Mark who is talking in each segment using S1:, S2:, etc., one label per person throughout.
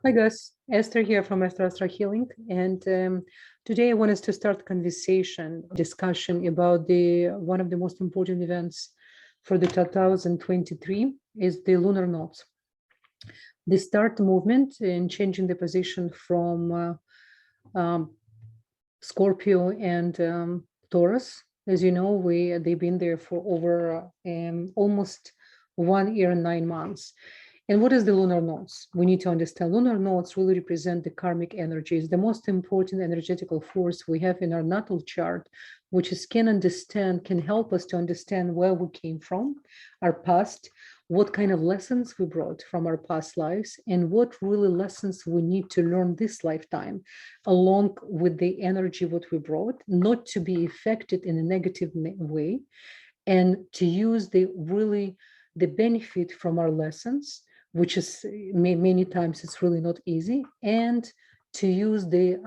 S1: Hi guys, Esther here from Esther-Astro-Healing, and today I want us to start discussion about the one of the most important events for the 2023 is the lunar nodes. The start movement in changing the position from Scorpio and Taurus. As you know, they've been there for over almost 1 year and 9 months. And what is the lunar nodes? We need to understand lunar nodes really represent the karmic energies, the most important energetical force we have in our natal chart, which can help us to understand where we came from, our past, what kind of lessons we brought from our past lives, and what really lessons we need to learn this lifetime, along with the energy what we brought, not to be affected in a negative way, and to use the benefit from our lessons, which is many times it's really not easy, and to use the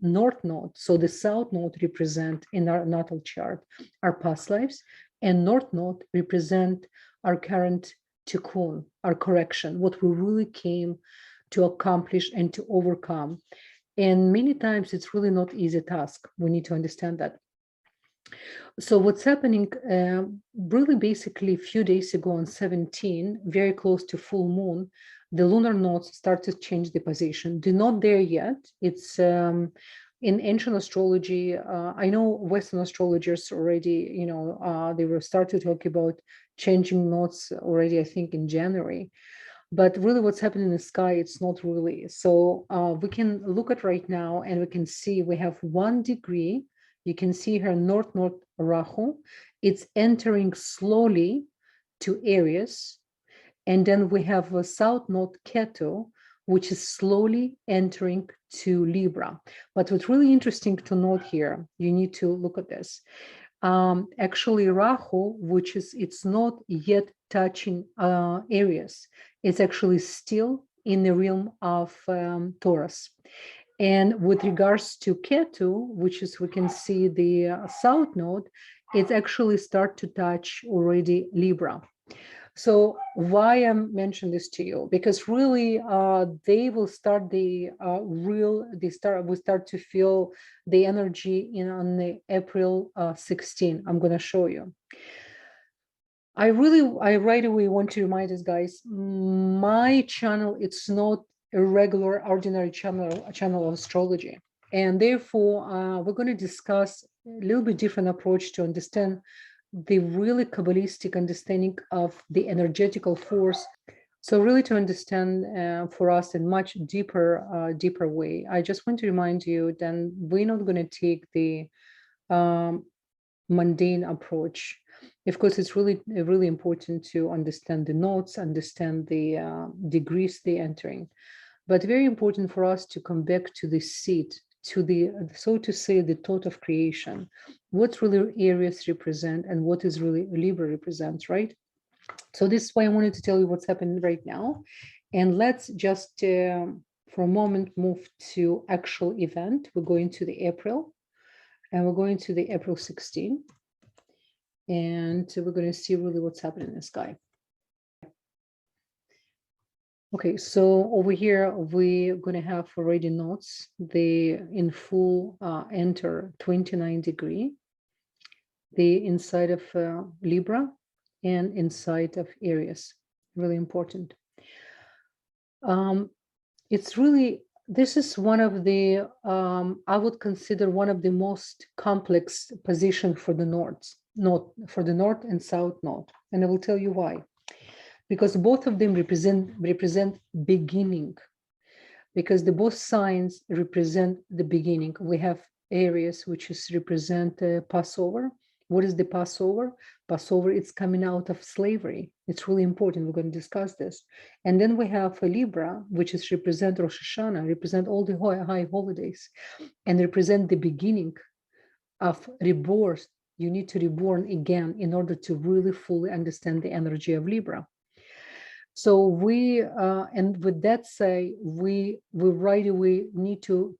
S1: north node. So the south node represent in our natal chart our past lives, and north node represent our current Tikkun, our correction, what we really came to accomplish and to overcome. And many times it's really not easy task. We need to understand that. So what's happening really basically a few days ago on 17, very close to full moon, the lunar nodes start to change the position. They're not there yet. It's in ancient astrology. I know Western astrologers already, they were started to talk about changing nodes already, I think in January. But really what's happening in the sky, it's not really. So we can look at right now and we can see we have 1 degree. You can see here north-north Rahu. It's entering slowly to Aries. And then we have a south-north Ketu, which is slowly entering to Libra. But what's really interesting to note here, you need to look at this. Actually, Rahu, it's not yet touching Aries. It's actually still in the realm of Taurus. And with regards to Ketu, we can see the south node, it's actually start to touch already Libra. So why I'm mentioning this to you? Because really, they will start we start to feel the energy on the April 16. I'm going to show you. I right away want to remind us, guys, my channel, it's not a regular, ordinary channel of astrology. And therefore, we're going to discuss a little bit different approach to understand the really Kabbalistic understanding of the energetical force. So really to understand for us in much deeper way, I just want to remind you that we're not going to take the mundane approach. Of course, it's really important to understand the nodes, understand the degrees they're entering, but very important for us to come back to the seed, to the, so to say, the thought of creation, what really Aries represent and what is really Libra represents, right? So this is why I wanted to tell you what's happening right now. And let's just for a moment move to actual event. We're going to the April, and we're going to the April 16. And we're going to see really what's happening in the sky. Okay, so over here, we're going to have already nodes. They in full enter 29 degree, the inside of Libra and inside of Aries, really important. It's really, this is one of the, I would consider one of the most complex position for the north and south node. And I will tell you why. Because both of them represent beginning, because the both signs represent the beginning. We have Aries, which is represent Passover. What is the Passover? Passover, it's coming out of slavery. It's really important. We're going to discuss this. And then we have a Libra, which is represent Rosh Hashanah, represent all the high holidays, and represent the beginning of rebirth. You need to reborn again in order to really fully understand the energy of Libra. So we, and with that say, we right away need to,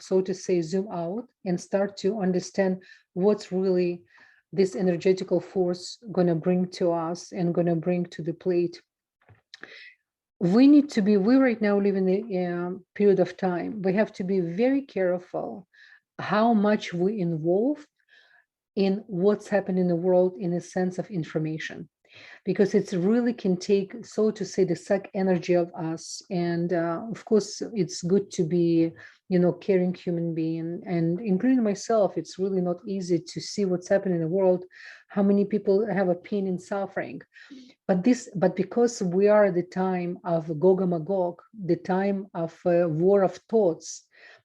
S1: so to say, zoom out and start to understand what's really this energetical force going to bring to us and going to bring to the plate. we right now live in a period of time. We have to be very careful how much we involve in what's happening in the world in a sense of information, because it's really can take, so to say, the suck energy of us. And of course, it's good to be, caring human being, and including myself. It's really not easy to see what's happening in the world, how many people have a pain and suffering. But because we are at the time of Gog and Magog, the time of war of thoughts,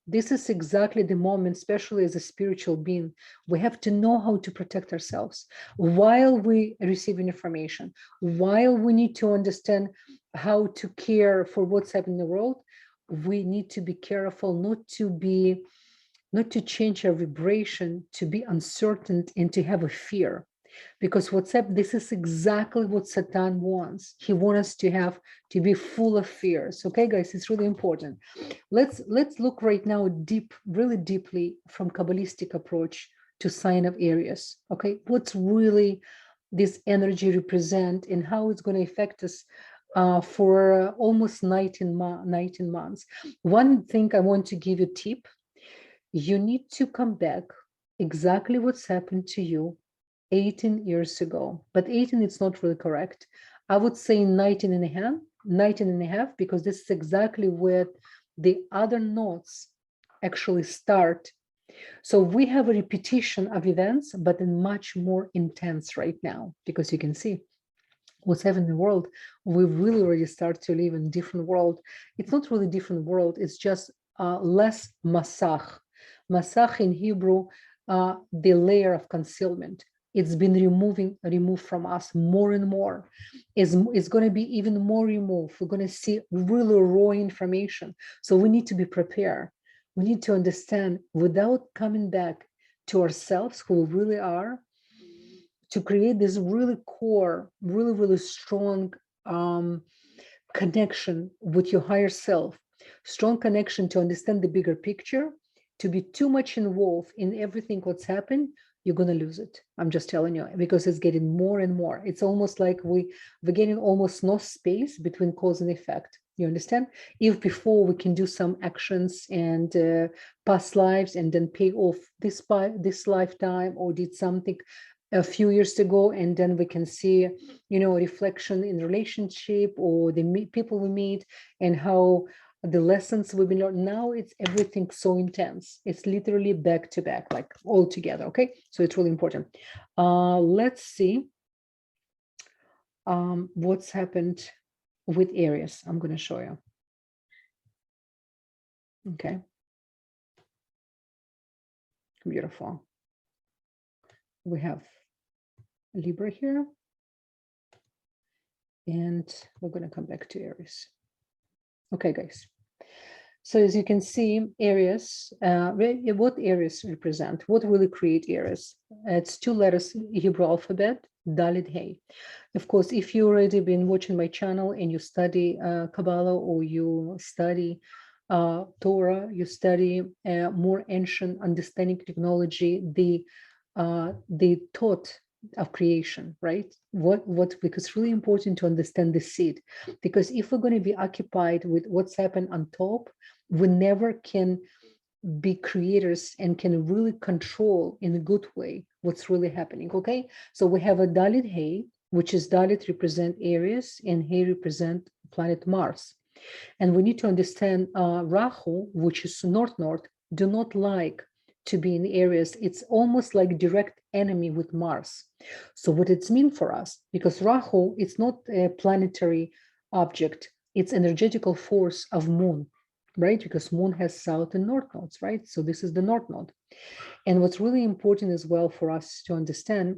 S1: this is exactly the moment, especially as a spiritual being, we have to know how to protect ourselves while we receiving information, while we need to understand how to care for what's happening in the world. We need to be careful not to change our vibration, to be uncertain and to have a fear. Because this is exactly what Satan wants. He wants us to be full of fears. Okay, guys, it's really important. Let's look right now really deeply from Kabbalistic approach to sign of Aries. Okay, what's really this energy represent and how it's going to affect us for almost 19 months. One thing I want to give you a tip: you need to come back exactly what's happened to you 18 years ago. But 18, it's not really correct. I would say 19 and a half, because this is exactly where the other notes actually start. So we have a repetition of events, but in much more intense right now, because you can see what's happening in the world. We really already start to live in a different world. It's not really different world, it's just less masach. Masach in Hebrew, the layer of concealment. It's been removed from us more and more. It's going to be even more removed. We're going to see really raw information. So we need to be prepared. We need to understand, without coming back to ourselves, who we really are, to create this really core, really, really strong connection with your higher self, strong connection to understand the bigger picture. To be too much involved in everything what's happened, you're going to lose it. I'm just telling you, because it's getting more and more. It's almost like we're getting almost no space between cause and effect. You understand? If before we can do some actions and past lives and then pay off this lifetime, or did something a few years ago, and then we can see, reflection in relationship or the people we meet and how the lessons we've been learning. Now it's everything so intense. It's literally back to back, like all together. Okay, so it's really important. Let's see what's happened with Aries. I'm going to show you. Okay, beautiful. We have Libra here, and we're going to come back to Aries. Okay, guys. So as you can see, Aries, what Aries represent, what really create Aries? It's 2 letters Hebrew alphabet, Dalet, Hey. Of course, if you already been watching my channel and you study Kabbalah, or you study Torah, you study more ancient understanding technology, the thought of creation, right? Because it's really important to understand the seed, because if we're going to be occupied with what's happened on top, we never can be creators and can really control in a good way what's really happening. Okay, so we have a Dalet Hey, which is Dalet represent Aries and Hey represent planet Mars. And we need to understand Rahu, which is north, do not like to be in Aries. It's almost like direct enemy with Mars. So what it's mean for us, because Rahu, it's not a planetary object, it's energetical force of moon, right? Because moon has south and north nodes, right? So this is the north node. And what's really important as well for us to understand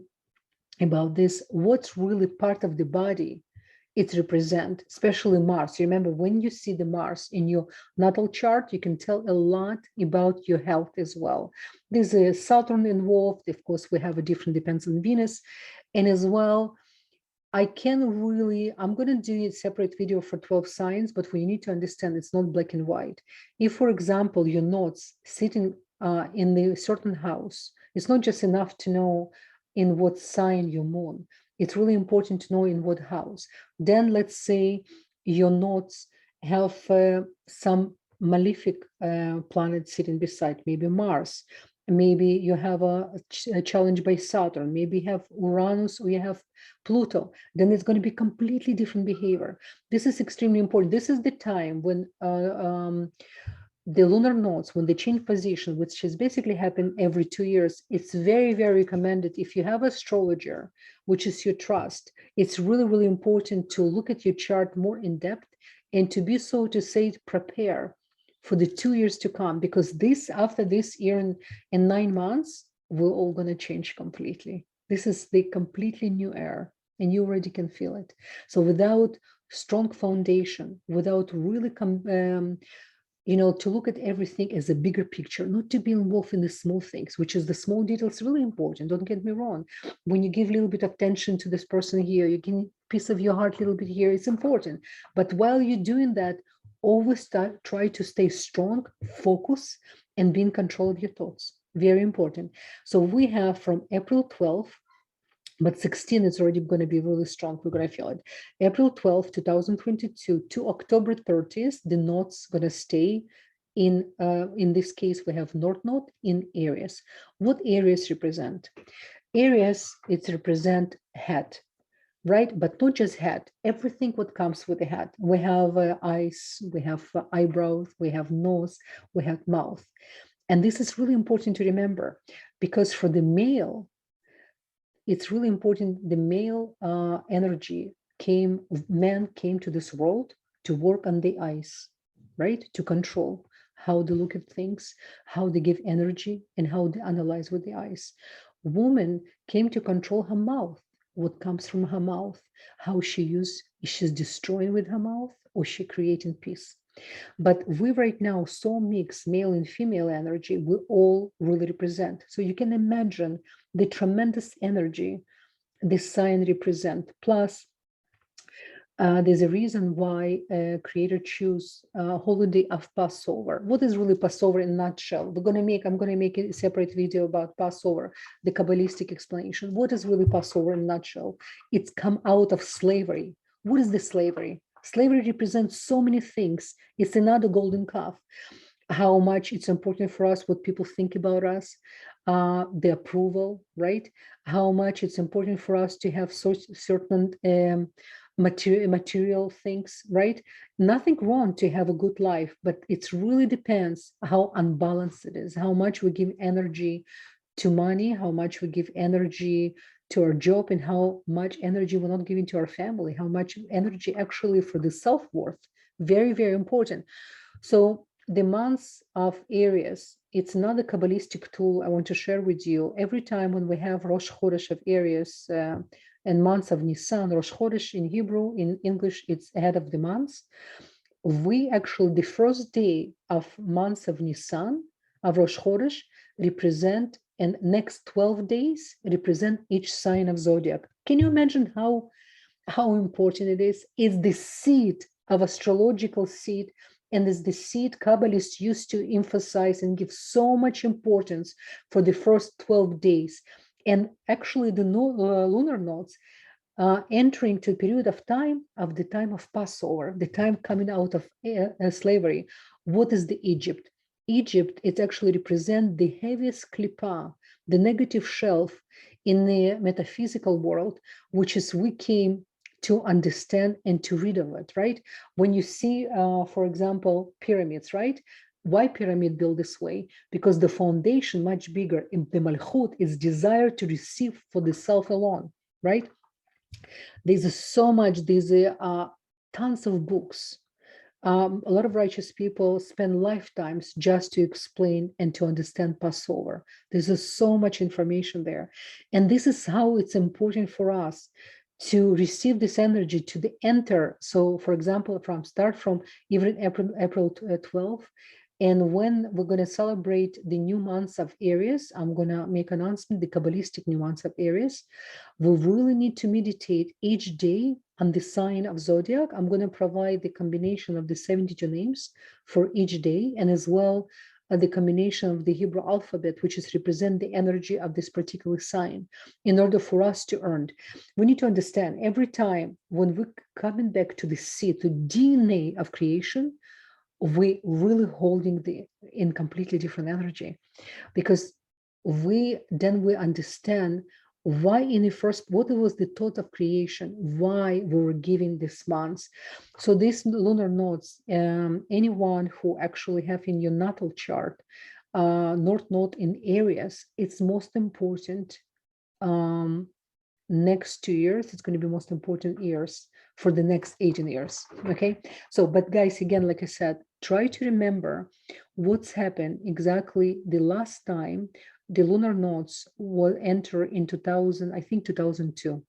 S1: about this, what's really part of the body it represents, especially Mars. Remember, when you see the Mars in your natal chart, you can tell a lot about your health as well. There's a Saturn involved. Of course, we have a different, depends on Venus. And as well, I'm going to do a separate video for 12 signs, but we need to understand it's not black and white. If, for example, your nodes sitting in a certain house, it's not just enough to know in what sign your moon. It's really important to know in what house. Then let's say your nodes have some malefic planet sitting beside, maybe Mars. Maybe you have a challenge by Saturn, maybe you have Uranus or you have Pluto, then it's going to be completely different behavior. This is extremely important. This is the time when the lunar nodes, when they change position, which is basically happen every 2 years, it's very, very recommended. If you have astrologer, which is your trust, it's really, really important to look at your chart more in depth and to be, so to say, prepare for the 2 years to come, because this, after this year and 9 months, we're all going to change completely. This is the completely new era, and you already can feel it. So without strong foundation, without really to look at everything as a bigger picture, not to be involved in the small things, which is the small details, really important. Don't get me wrong. When you give a little bit of attention to this person here, you give a piece of your heart a little bit here, it's important. But while you're doing that, always try to stay strong, focus, and be in control of your thoughts. Very important. So we have from April 12th, but 16 is already going to be really strong. We're going to feel it. April 12th, 2022 to October 30th, the nodes going to stay in this case, we have North Node in Aries. What Aries represent? Aries, it represent head, right? But not just head, everything what comes with the head. We have eyes, we have eyebrows, we have nose, we have mouth. And this is really important to remember, because for the male, it's really important. The male energy man came to this world to work on the eyes, right? To control how they look at things, how they give energy, and how they analyze with the eyes. Woman came to control her mouth, what comes from her mouth, how she's destroying with her mouth, or she creating peace. But we right now so mix male and female energy, we all really represent. So you can imagine the tremendous energy this sign represent. Plus, there's a reason why creator choose holiday of Passover. What is really Passover in a nutshell? I'm going to make a separate video about Passover, the Kabbalistic explanation. What is really Passover in a nutshell? It's come out of slavery. What is the slavery? Slavery represents so many things. It's another golden calf. How much it's important for us, what people think about us, the approval, right? How much it's important for us to have certain material things, right? Nothing wrong to have a good life, but it really depends how unbalanced it is, how much we give energy to money, how much we give energy to our job, and how much energy we're not giving to our family, how much energy actually for the self-worth. Very, very important. So the months of Aries, it's another Kabbalistic tool I want to share with you. Every time when we have Rosh Chodesh of Aries and months of Nisan, Rosh Chodesh in Hebrew, in English, it's ahead of the months. We actually, the first day of months of Nisan, of Rosh Chodesh, represent, and next 12 days represent each sign of zodiac. Can you imagine how important it is? It's the seed of astrological seed, and it's the seed Kabbalists used to emphasize and give so much importance for the first 12 days. And actually the lunar nodes entering to a period of time, of the time of Passover, the time coming out of slavery. What is the Egypt? Egypt, it actually represents the heaviest klipa, the negative shelf in the metaphysical world, which is we came to understand and to read of it, right? When you see, for example, pyramids, right? Why pyramid built this way? Because the foundation much bigger in the Malchut is desire to receive for the self alone, right? There's so much, there's tons of books. A lot of righteous people spend lifetimes just to explain and to understand Passover. There's so much information there. And this is how it's important for us to receive this energy, to enter. So for example, start from even April 12th, and when we're going to celebrate the new months of Aries, I'm going to make an announcement, the Kabbalistic new months of Aries. We really need to meditate each day on the sign of zodiac. I'm going to provide the combination of the 72 names for each day, and as well the combination of the Hebrew alphabet, which is represent the energy of this particular sign, in order for us to earn. We need to understand every time when we're coming back to the seed, to DNA of creation, we really holding the in completely different energy, because we understand why in the first, what was the thought of creation, why we were giving these months. So these lunar nodes, anyone who actually have in your natal chart north node in Aries, it's most important. Next 2 years, it's going to be most important years for the next 18 years. Okay, so but guys, again, like I said, try to remember what's happened exactly the last time the lunar nodes will enter in 2000, I think 2002.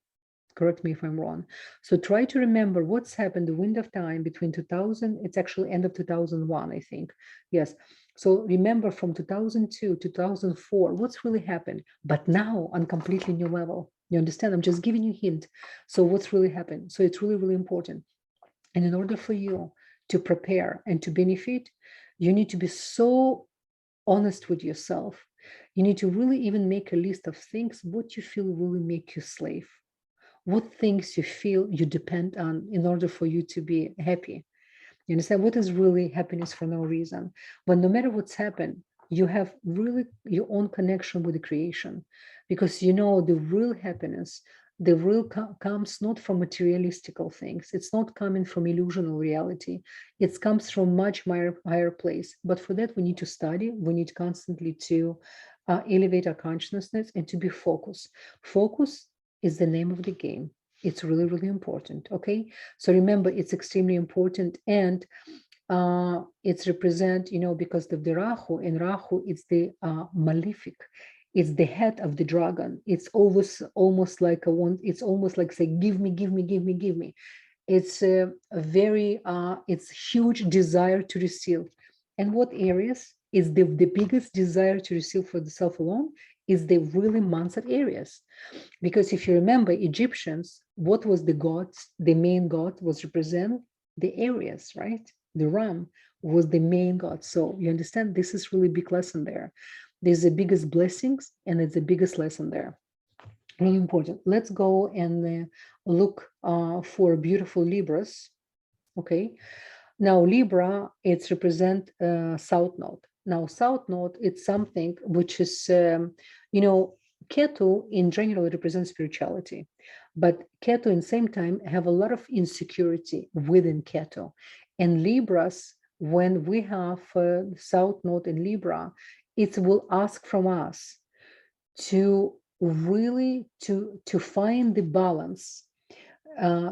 S1: Correct me if I'm wrong. So try to remember what's happened, the window of time between 2000, it's actually end of 2001, I think. Yes. So remember from 2002 to 2004, what's really happened, but now on completely new level. You understand? I'm just giving you a hint. So what's really happened? So it's really, really important. And in order for you to prepare and to benefit, you need to be so honest with yourself. You need to really even make a list of things, what you feel really make you slave. What things you feel you depend on in order for you to be happy. You understand? What is really happiness for no reason? When no matter what's happened, you have really your own connection with the creation, because you know the real happiness, the real comes not from materialistical things. It's not coming from illusional reality. It comes from much higher place. But for that, we need to study. We need constantly to elevate our consciousness and to be focused. Focus is the name of the game. It's really, really important. Okay. So remember, it's extremely important. And it's represent, because of the Rahu, and Rahu is the malefic. It's the head of the dragon. It's always almost like a one, it's almost like say, give me, give me, give me, give me. It's a very, it's huge desire to receive. And what Aries is the biggest desire to receive for the self alone is the really months of Aries. Because if you remember, Egyptians, what was the gods? The main god was represent the Aries, right? The ram was the main god. So you understand, this is really big lesson there. There's the biggest blessings and it's the biggest lesson there. Really important. Let's go and look for beautiful Libras. Okay. Now Libra, it's represent South Node. Now South Node, it's something which is, Ketu in general represents spirituality, but Ketu in the same time have a lot of insecurity within Ketu. And Libras, when we have South Node in Libra, it will ask from us to really to find the balance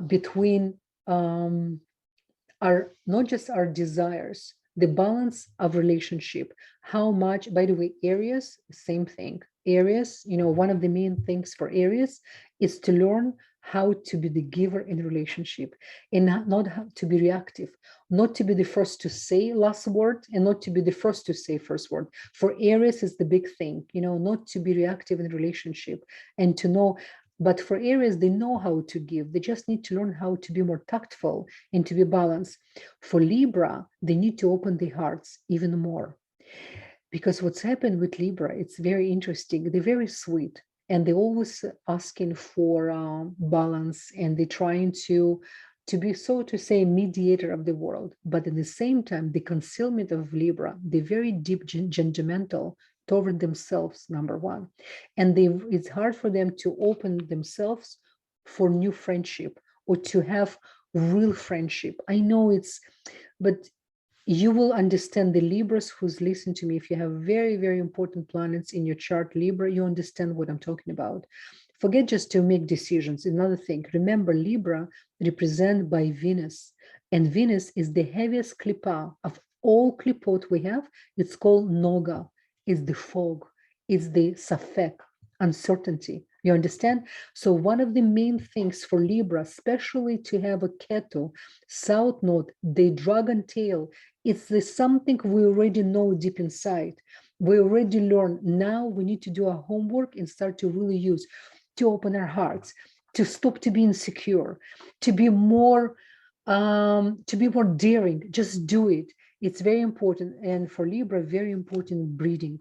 S1: between our, not just our desires, the balance of relationship. How much, by the way, Aries, same thing. Aries, one of the main things for Aries is to learn how to be the giver in relationship, and not how to be reactive, not to be the first to say last word and not to be the first to say first word. For Aries is the big thing, not to be reactive in relationship and to know. But for Aries, they know how to give. They just need to learn how to be more tactful and to be balanced. For Libra, they need to open their hearts even more. Because what's happened with Libra, it's very interesting. They're very sweet and they're always asking for balance, and they're trying to be, so to say, mediator of the world. But at the same time, the concealment of Libra, they're very deep judgmental toward themselves, number one. And it's hard for them to open themselves for new friendship or to have real friendship. I know but you will understand the Libras who's listening to me. If you have very, very important planets in your chart, Libra, you understand what I'm talking about. Forget just to make decisions. Another thing, remember Libra represented by Venus, and Venus is the heaviest klippa of all klippot we have. It's called Noga. It's the fog. It's the safek, uncertainty. You understand? So one of the main things for Libra, especially to have a Ketu, South Node, the dragon tail, it's something we already know deep inside. We already learned. Now we need to do our homework and start to really use, to open our hearts, to stop to be insecure, to be more daring. Just do it. It's very important. And for Libra, very important breeding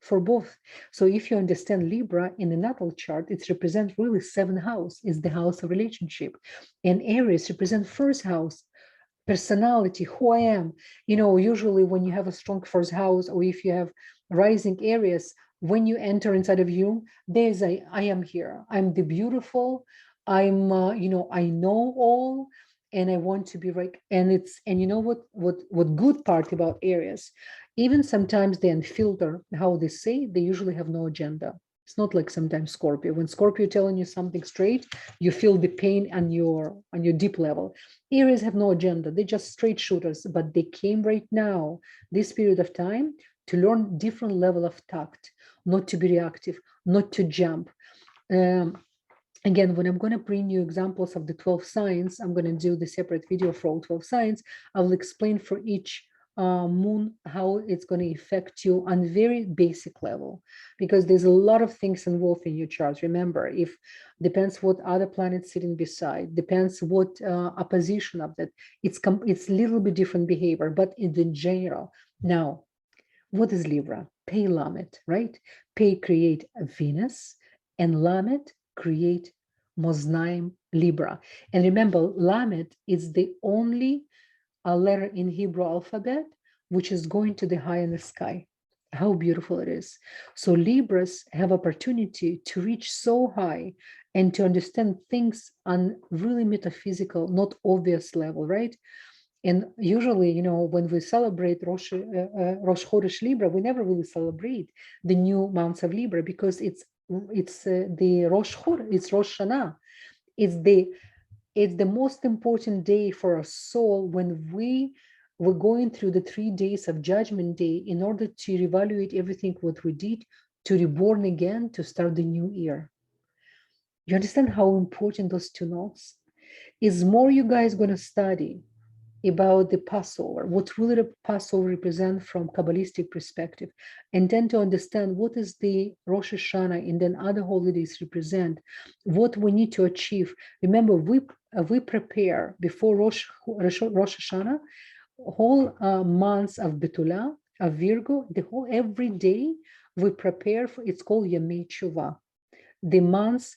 S1: for both. So if you understand Libra in the natal chart, it represents really 7th house, is the house of relationship. And Aries represents 1st house, personality, who I am. Usually when you have a strong 1st house, or if you have rising Aries, when you enter inside of you, there's I am here. I'm the beautiful. I'm, I know all, and I want to be right. And you know what good part about Aries, even sometimes they unfilter how they say, they usually have no agenda. It's not like sometimes Scorpio. When Scorpio telling you something straight, you feel the pain on your deep level. Aries have no agenda. They're just straight shooters, but they came right now, this period of time, to learn different level of tact, not to be reactive, not to jump. Again, when I'm going to bring you examples of the 12 signs, I'm going to do the separate video for all 12 signs. I will explain for each moon how it's going to affect you on very basic level, because there's a lot of things involved in your charts. Remember, if depends what other planets sitting beside, depends what opposition of that, it's a little bit different behavior, but in the general. Now, what is Libra? Pei Lamet, right? Pei create Venus, and Lamet create Moznaim Libra. And remember, Lamet is the only letter in Hebrew alphabet which is going to the high in the sky. How beautiful it is. So Libras have opportunity to reach so high and to understand things on really metaphysical, not obvious level, right? And usually, when we celebrate Rosh Chodesh Libra, we never really celebrate the new months of Libra, because it's the Rosh Chodesh, it's Rosh Hashanah. It's the most important day for our soul, when we're going through the 3 days of Judgment Day in order to reevaluate everything what we did, to reborn again, to start the new year. You understand how important those 2 notes is? More you guys going to study about the Passover, what really the Passover represent from Kabbalistic perspective, and then to understand what is the Rosh Hashanah and then other holidays represent, what we need to achieve. Remember, we prepare before Rosh Hashanah, whole months of Betulah, of Virgo, every day we prepare for, it's called Yamei Tshuva, the months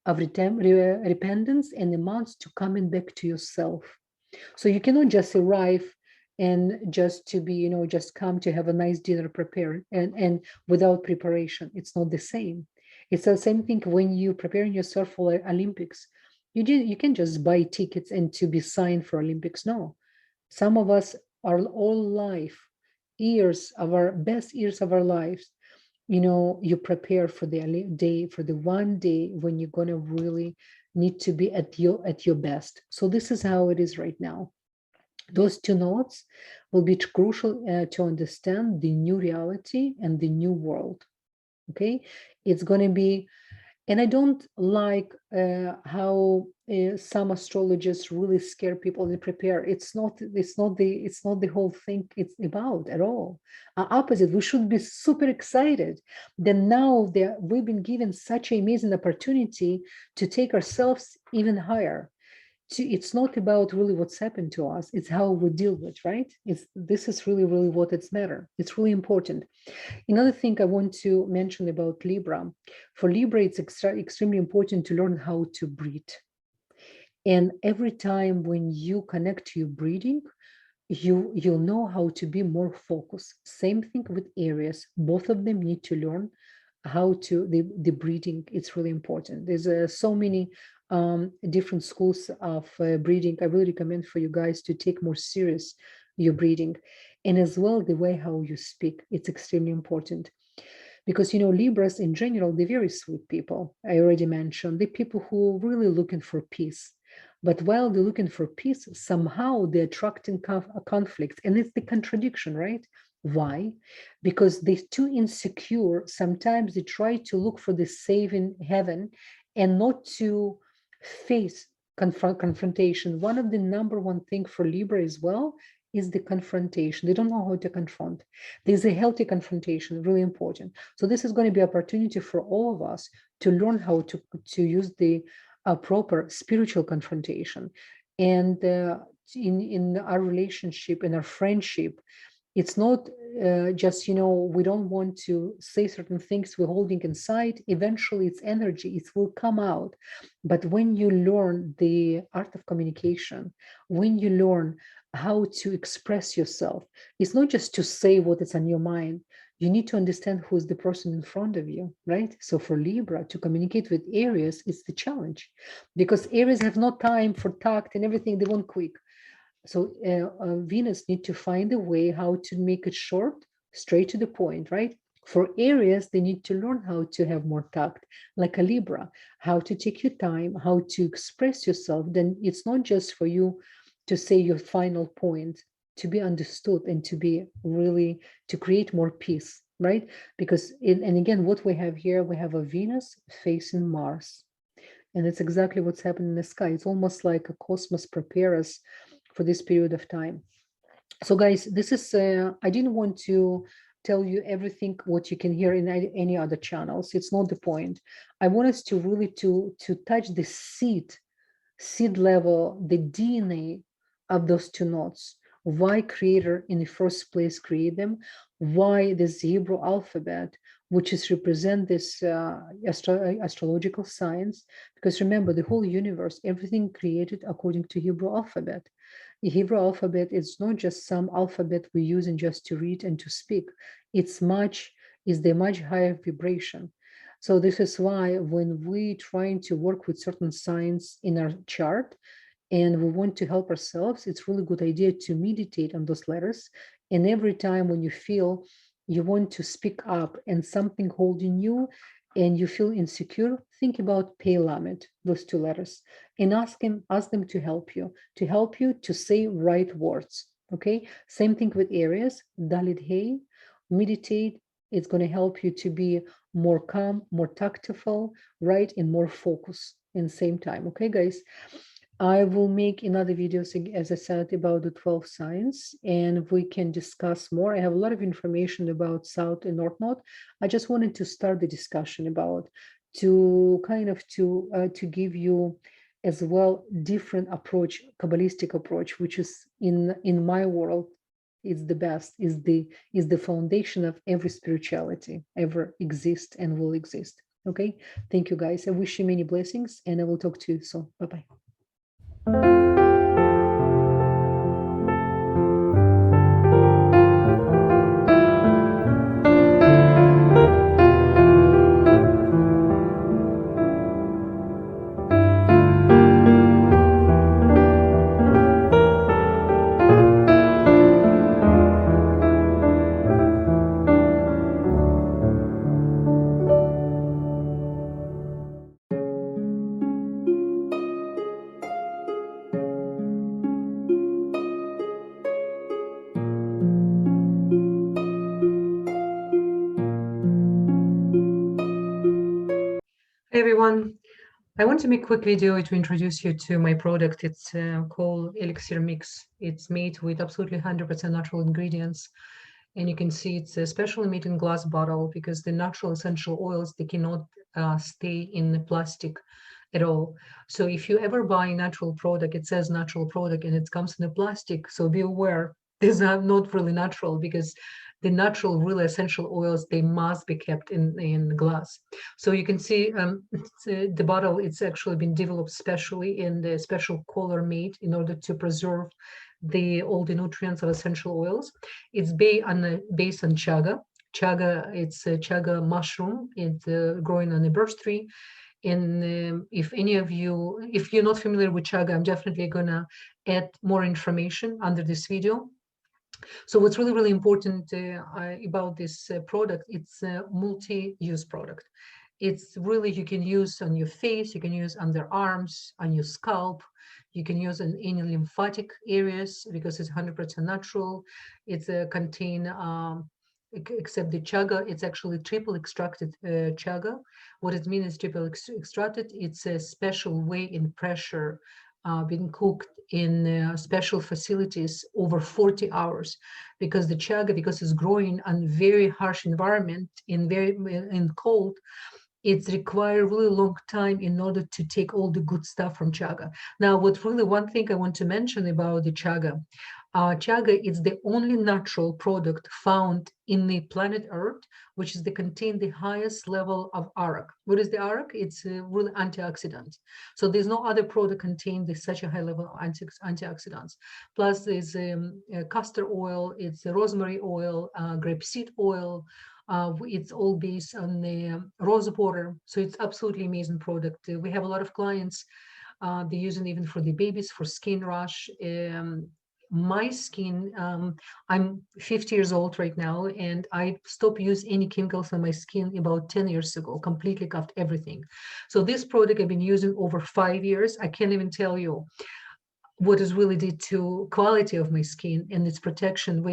S1: of repentance and the months to coming back to yourself. So you cannot just arrive and just to be, just come to have a nice dinner prepared and without preparation. It's not the same. It's the same thing when you preparing yourself for Olympics. You can just buy tickets and to be signed for Olympics. No, some of us are all life, best years of our lives. You prepare for the day, for the one day when you're gonna really need to be at your best. So this is how it is right now. Those 2 notes will be crucial to understand the new reality and the new world. Okay, it's going to be, and I don't like how some astrologers really scare people and prepare. It's not the whole thing it's about at all. Opposite, we should be super excited that now we've been given such an amazing opportunity to take ourselves even higher. It's not about really what's happened to us, it's how we deal with, right? This is really what it's matter. It's really important. Another thing I want to mention about Libra, for Libra, it's extremely important to learn how to breathe. And every time when you connect to your breathing, you'll know how to be more focused. Same thing with Aries. Both of them need to learn how to the breathing. It's really important. There's so many different schools of breathing. I really recommend for you guys to take more serious your breathing, and as well the way how you speak. It's extremely important, because Libras in general, they're very sweet people. I already mentioned the people who are really looking for peace. But while they're looking for peace, somehow they're attracting conflict, and it's the contradiction, right? Why? Because they're too insecure. Sometimes they try to look for the saving heaven and not to face confrontation. One of the number one thing for Libra as well is the confrontation. They don't know how to confront. There's a healthy confrontation, really important. So this is going to be an opportunity for all of us to learn how to use the proper spiritual confrontation, and in our relationship, in our friendship, it's not just, we don't want to say certain things we're holding inside. Eventually it's energy, it will come out. But when you learn the art of communication, when you learn how to express yourself, it's not just to say what is on your mind. You need to understand who's the person in front of you, right? So for Libra to communicate with Aries, it's the challenge, because Aries have no time for tact and everything. They want quick. So Venus need to find a way how to make it short, straight to the point, right? For Aries, they need to learn how to have more tact, like a Libra, how to take your time, how to express yourself. Then it's not just for you to say your final point, to be understood and to be really, to create more peace, right? Because, and again, what we have here, we have a Venus facing Mars. And it's exactly what's happening in the sky. It's almost like a cosmos prepares us for this period of time. So guys, this is, I didn't want to tell you everything what you can hear in any other channels. It's not the point. I want us to really to touch the seed level, the DNA of those two notes. Why creator in the first place create them? Why this Hebrew alphabet, which is represent this astrological science? Because remember, the whole universe, everything created according to Hebrew alphabet. The Hebrew alphabet is not just some alphabet we use and just to read and to speak. It's the much higher vibration. So this is why when we trying to work with certain signs in our chart and we want to help ourselves, it's really good idea to meditate on those letters. And every time when you feel you want to speak up and something holding you and you feel insecure, think about Pei Lamed, those two letters, and ask them to help you to say right words. Okay. Same thing with Aries, Dalet Hey, meditate. It's going to help you to be more calm, more tactful, right, and more focused in the same time. Okay, guys. I will make another videos, as I said, about the 12 signs, and we can discuss more. I have a lot of information about South and North Node. I just wanted to start the discussion about to kind of to give you as well different approach, Kabbalistic approach, which is in my world is the best, is the foundation of every spirituality ever exist and will exist. Okay, thank you guys. I wish you many blessings, and I will talk to you soon. Bye-bye. Hey everyone, I want to make a quick video to introduce you to my product. It's called Elixir Mix. It's made with absolutely 100% natural ingredients. And you can see it's specially made in glass bottle because the natural essential oils, they cannot stay in the plastic at all. So if you ever buy a natural product, it says natural product and it comes in a plastic. So be aware, these are not really natural because the natural, really essential oils, they must be kept in glass. So you can see the bottle, it's actually been developed specially in the special color made in order to preserve all the nutrients of essential oils. It's based on chaga. Chaga, it's a chaga mushroom. It's growing on a birch tree. And if any of you, if you're not familiar with chaga, I'm definitely gonna add more information under this video. So what's really, really important about this product, it's a multi-use product. It's really, you can use on your face, you can use on their arms, on your scalp, you can use in any lymphatic areas because it's 100% natural. It's contain, except the chaga, it's actually triple extracted chaga. What it means is triple extracted. It's a special way in pressure being cooked in special facilities over 40 hours because the chaga, because it's growing on very harsh environment in cold, It requires really long time in order to take all the good stuff from chaga. Now, one thing I want to mention about the chaga, chaga is the only natural product found in the planet Earth, which is contain the highest level of arak. What is the arak? It's really antioxidant. So there's no other product contain such a high level of antioxidants. Plus, there's castor oil, it's rosemary oil, grapeseed oil. It's all based on the rose water, so it's absolutely amazing product. We have a lot of clients. They use it even for the babies for skin rash. My skin, I'm 50 years old right now, and I stopped using any chemicals on my skin about 10 years ago, completely cut everything. So this product I've been using over 5 years. I can't even tell you what is really did to quality of my skin and its protection.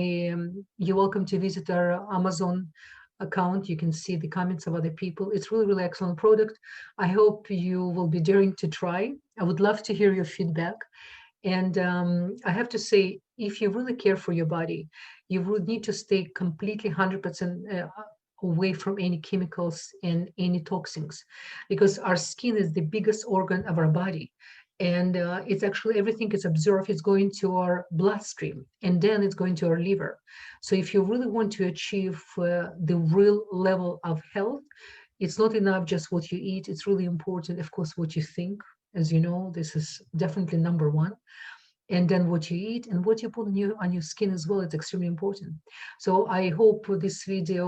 S1: You're welcome to visit our Amazon account. You can see the comments of other people. It's really, really excellent product. I hope you will be daring to try. I would love to hear your feedback. And I have to say, if you really care for your body, you would need to stay completely 100% away from any chemicals and any toxins, because our skin is the biggest organ of our body. And it's actually everything is absorbed, it's going to our bloodstream, and then it's going to our liver. So if you really want to achieve the real level of health, it's not enough just what you eat. It's really important, of course, what you think. As you know, this is definitely number one. And then what you eat and what you put on your skin as well, it's extremely important. So I hope this video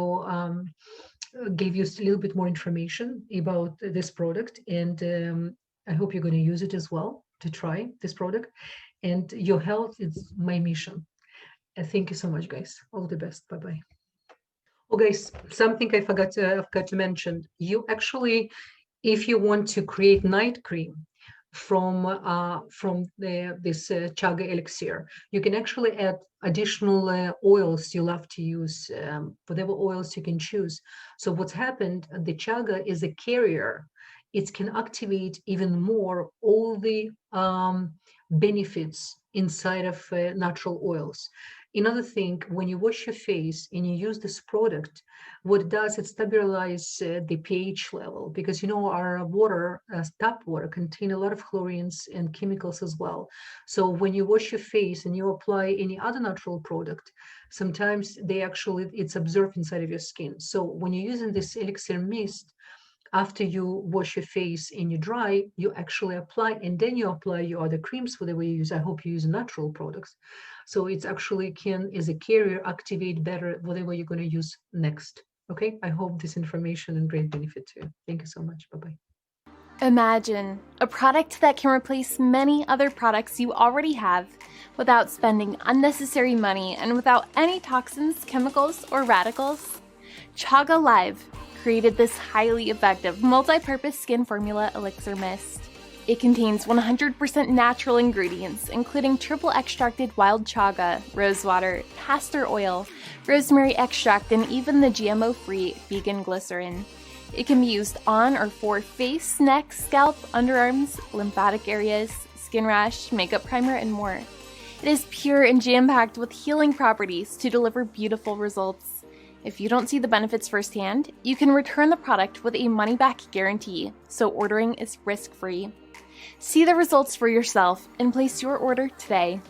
S1: gave you a little bit more information about this product. And I hope you're going to use it as well to try this product. And your health is my mission. Thank you so much, guys. All the best. Bye-bye. Oh, guys, something I forgot to mention. You actually, if you want to create night cream from this chaga elixir, you can actually add additional oils you love to use, whatever oils you can choose. So what's happened, the chaga is a carrier. It can activate even more all the benefits inside of natural oils. Another thing, when you wash your face and you use this product, what it does, it stabilizes the pH level, because you know our water, tap water, contain a lot of chlorines and chemicals as well. So when you wash your face and you apply any other natural product, sometimes it's absorbed inside of your skin. So when you're using this elixir mist, after you wash your face and you dry, you actually apply, and then you apply your other creams, whatever you use. I hope you use natural products. So it's actually can, as a carrier, activate better whatever you're going to use next. Okay, I hope this information and great benefit to you. Thank you so much. Bye-bye.
S2: Imagine a product that can replace many other products you already have without spending unnecessary money and without any toxins, chemicals, or radicals. Chaga Live created this highly effective multi-purpose skin formula elixir mist. It contains 100% natural ingredients, including triple extracted wild chaga, rosewater, castor oil, rosemary extract, and even the GMO-free vegan glycerin. It can be used on or for face, neck, scalp, underarms, lymphatic areas, skin rash, makeup primer, and more. It is pure and jam-packed with healing properties to deliver beautiful results. If you don't see the benefits firsthand, you can return the product with a money-back guarantee, so ordering is risk-free. See the results for yourself and place your order today.